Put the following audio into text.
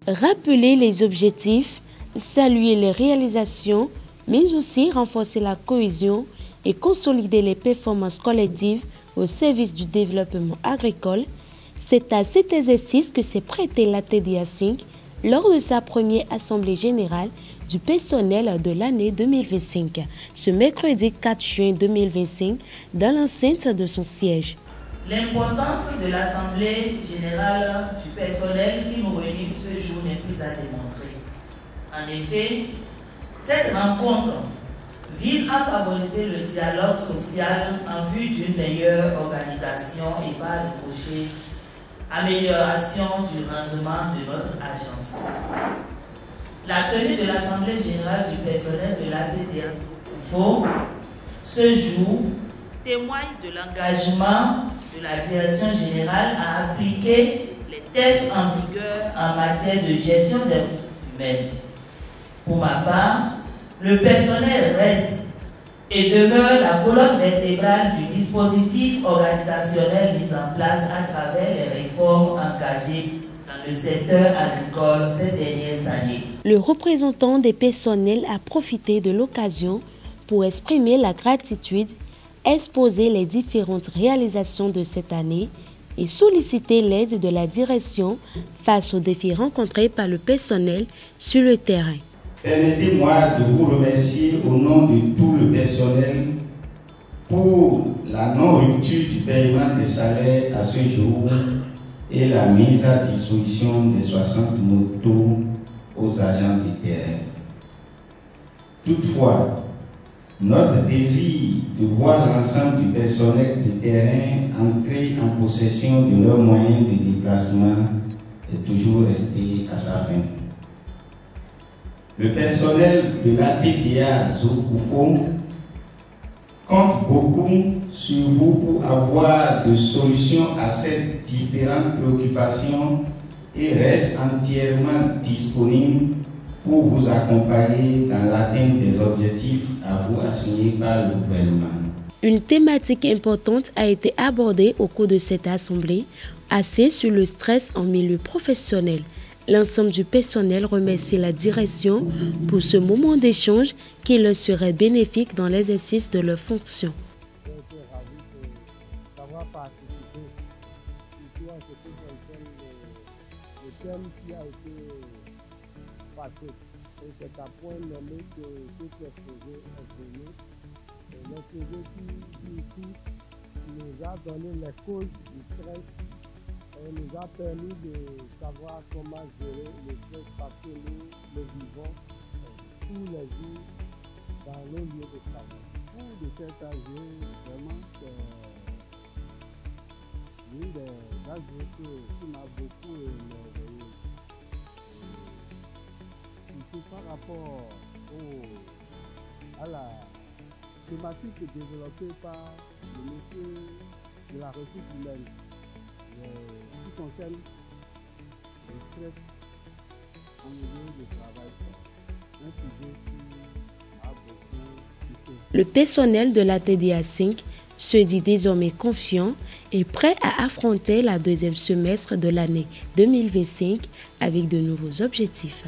Rappeler les objectifs, saluer les réalisations, mais aussi renforcer la cohésion et consolider les performances collectives au service du développement agricole, c'est à cet exercice que s'est prêté l'ATDA 5 lors de sa première assemblée générale du personnel de l'année 2025, ce mercredi 4 juin 2025, dans l'enceinte de son siège. L'importance de l'Assemblée générale du personnel qui nous réunit ce jour n'est plus à démontrer. En effet, cette rencontre vise à favoriser le dialogue social en vue d'une meilleure organisation et par le projet amélioration du rendement de notre agence. La tenue de l'Assemblée générale du personnel de l'ATDA ce jour témoigne de l'engagement de la direction générale à appliquer les tests en vigueur en matière de gestion des ressources humaines. Pour ma part, le personnel reste et demeure la colonne vertébrale du dispositif organisationnel mis en place à travers les réformes engagées dans le secteur agricole ces dernières années. Le représentant des personnels a profité de l'occasion pour exprimer la gratitude, exposer les différentes réalisations de cette année et solliciter l'aide de la direction face aux défis rencontrés par le personnel sur le terrain. Permettez-moi de vous remercier au nom de tout le personnel pour la non-rupture du paiement des salaires à ce jour et la mise à disposition des 60 motos aux agents du terrain. Toutefois, notre désir de voir l'ensemble du personnel de terrain entrer en possession de leurs moyens de déplacement est toujours resté à sa fin. Le personnel de l'ATDA Zokufo compte beaucoup sur vous pour avoir des solutions à ces différentes préoccupations et reste entièrement disponible pour vous accompagner dans l'atteinte des objectifs à vous assignés par le gouvernement. Une thématique importante a été abordée au cours de cette assemblée, axée sur le stress en milieu professionnel. L'ensemble du personnel remercie la direction pour ce moment d'échange qui leur serait bénéfique dans l'exercice de leurs fonctions. J'ai été ravi d'avoir participé ici à ce qui concerne le thème qui a été passé. Et c'est à point nommé que tout exposé est donné. L'exposé qui ici nous a donné les causes du stress et nous a permis de savoir comment gérer le stress parce que nous le vivons tous les jours dans nos lieux de travail. Pour de cet âge, vraiment, c'est l'une des âges qui m'a beaucoup émerveillé. Surtout par rapport à la thématique développée par le monsieur de la ressource humaine. Qui concerne le stress en milieu de travail, un sujet qui a beaucoup touché. Le personnel de l'ATDA 5 se dit désormais confiant et prêt à affronter la deuxième semestre de l'année 2025 avec de nouveaux objectifs.